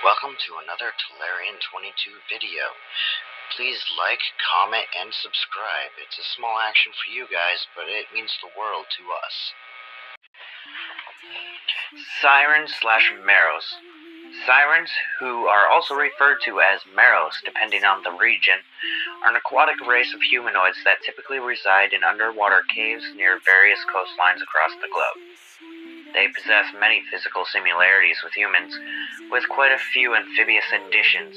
Welcome to another Tellurian22 video. Please like, comment, and subscribe. It's a small action for you guys, but it means the world to us. Sirens/Merrows. Sirens, who are also referred to as Merrows depending on the region, are an aquatic race of humanoids that typically reside in underwater caves near various coastlines across the globe. They possess many physical similarities with humans, with quite a few amphibious additions.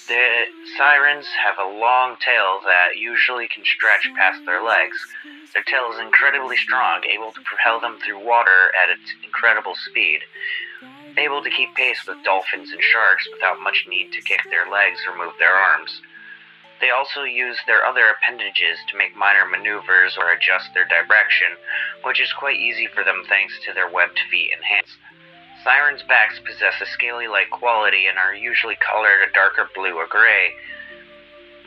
The sirens have a long tail that usually can stretch past their legs. Their tail is incredibly strong, able to propel them through water at its incredible speed, able to keep pace with dolphins and sharks without much need to kick their legs or move their arms. They also use their other appendages to make minor maneuvers or adjust their direction, which is quite easy for them thanks to their webbed feet and hands. Sirens' backs possess a scaly-like quality and are usually colored a darker blue or gray.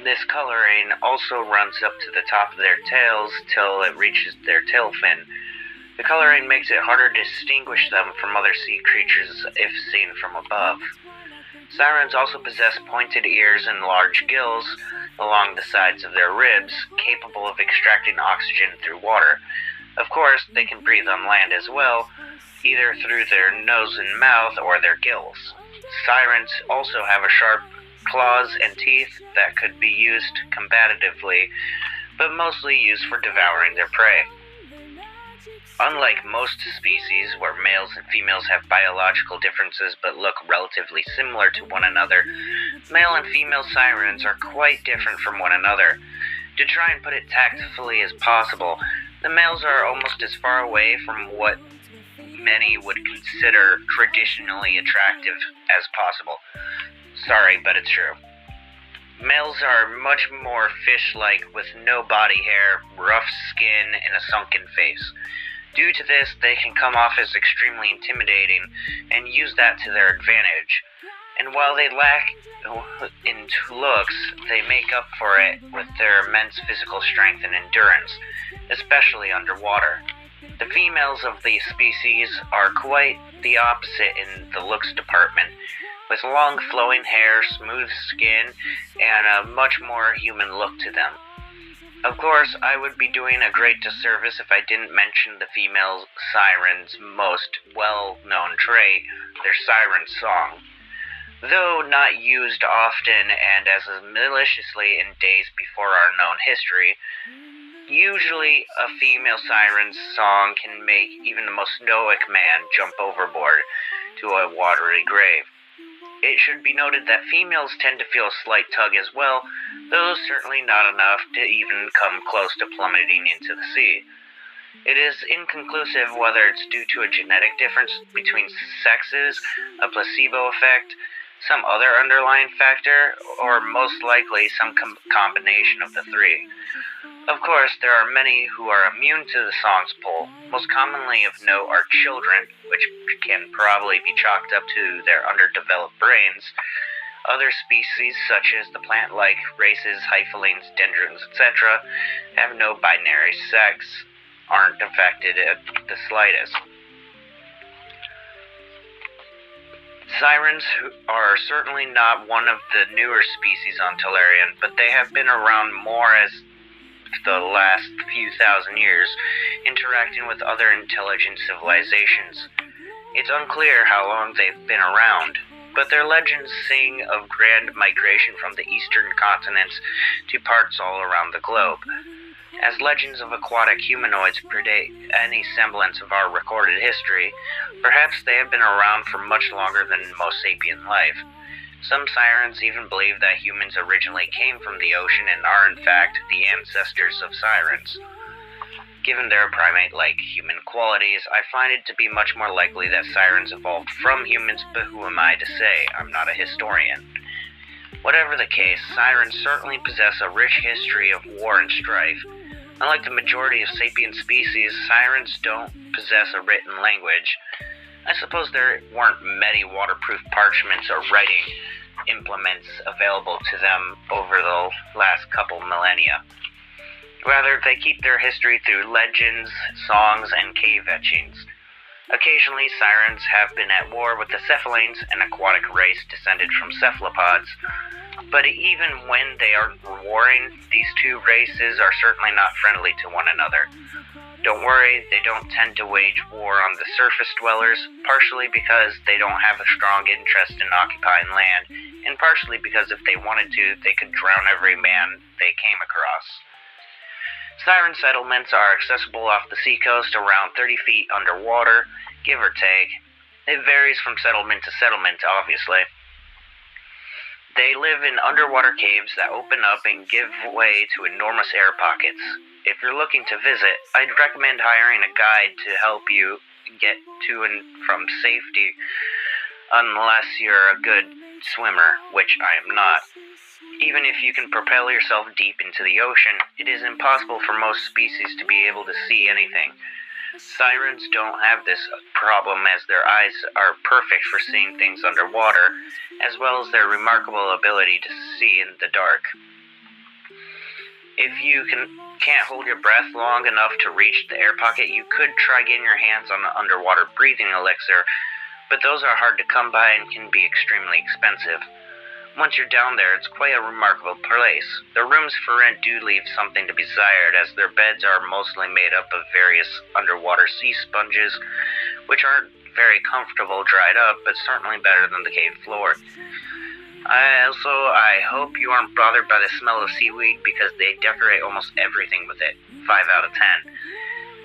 This coloring also runs up to the top of their tails till it reaches their tail fin. The coloring makes it harder to distinguish them from other sea creatures if seen from above. Sirens also possess pointed ears and large gills along the sides of their ribs, capable of extracting oxygen through water. Of course, they can breathe on land as well, either through their nose and mouth or their gills. Sirens also have a sharp claws and teeth that could be used combatively, but mostly used for devouring their prey. Unlike most species, where males and females have biological differences but look relatively similar to one another, male and female sirens are quite different from one another. To try and put it tactfully as possible, the males are almost as far away from what many would consider traditionally attractive as possible. Sorry, but it's true. Males are much more fish-like with no body hair, rough skin, and a sunken face. Due to this, they can come off as extremely intimidating and use that to their advantage. And while they lack in looks, they make up for it with their immense physical strength and endurance, especially underwater. The females of these species are quite the opposite in the looks department, with long flowing hair, smooth skin, and a much more human look to them. Of course, I would be doing a great disservice if I didn't mention the female siren's most well-known trait, their siren song. Though not used often and as maliciously in days before our known history, usually a female siren's song can make even the most stoic man jump overboard to a watery grave. It should be noted that females tend to feel a slight tug as well, though certainly not enough to even come close to plummeting into the sea. It is inconclusive whether it's due to a genetic difference between sexes, a placebo effect, some other underlying factor, or most likely some combination of the three. Of course, there are many who are immune to the song's pull. Most commonly of note are children, which can probably be chalked up to their underdeveloped brains. Other species, such as the plant-like races, hyphalengs, dendrons, etc., have no binary sex, aren't affected at the slightest. Sirens are certainly not one of the newer species on Tellurian, but they have been around more as the last few thousand years, interacting with other intelligent civilizations. It's unclear how long they've been around, but their legends sing of grand migration from the eastern continents to parts all around the globe. As legends of aquatic humanoids predate any semblance of our recorded history, perhaps they have been around for much longer than most sapient life. Some sirens even believe that humans originally came from the ocean and are in fact the ancestors of sirens. Given their primate-like human qualities, I find it to be much more likely that sirens evolved from humans, but who am I to say? I'm not a historian. Whatever the case, sirens certainly possess a rich history of war and strife. Unlike the majority of sapient species, sirens don't possess a written language. I suppose there weren't many waterproof parchments or writing implements available to them over the last couple millennia. Rather, they keep their history through legends, songs, and cave etchings. Occasionally, sirens have been at war with the cephalanes, an aquatic race descended from cephalopods. But even when they are warring, these two races are certainly not friendly to one another. Don't worry, they don't tend to wage war on the surface dwellers, partially because they don't have a strong interest in occupying land, and partially because if they wanted to, they could drown every man they came across. Siren settlements are accessible off the seacoast around 30 feet underwater, give or take. It varies from settlement to settlement, obviously. They live in underwater caves that open up and give way to enormous air pockets. If you're looking to visit, I'd recommend hiring a guide to help you get to and from safety, unless you're a good swimmer, which I am not. Even if you can propel yourself deep into the ocean, it is impossible for most species to be able to see anything. Sirens don't have this problem as their eyes are perfect for seeing things underwater, as well as their remarkable ability to see in the dark. If you can't hold your breath long enough to reach the air pocket, you could try getting your hands on the underwater breathing elixir, but those are hard to come by and can be extremely expensive. Once you're down there, it's quite a remarkable place. The rooms for rent do leave something to be desired, as their beds are mostly made up of various underwater sea sponges, which aren't very comfortable dried up, but certainly better than the cave floor. I hope you aren't bothered by the smell of seaweed, because they decorate almost everything with it. 5 out of 10.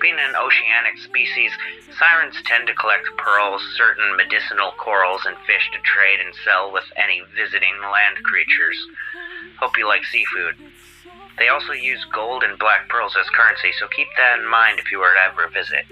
Being an oceanic species, sirens tend to collect pearls, certain medicinal corals, and fish to trade and sell with any visiting land creatures. Hope you like seafood. They also use gold and black pearls as currency, so keep that in mind if you were to ever visit.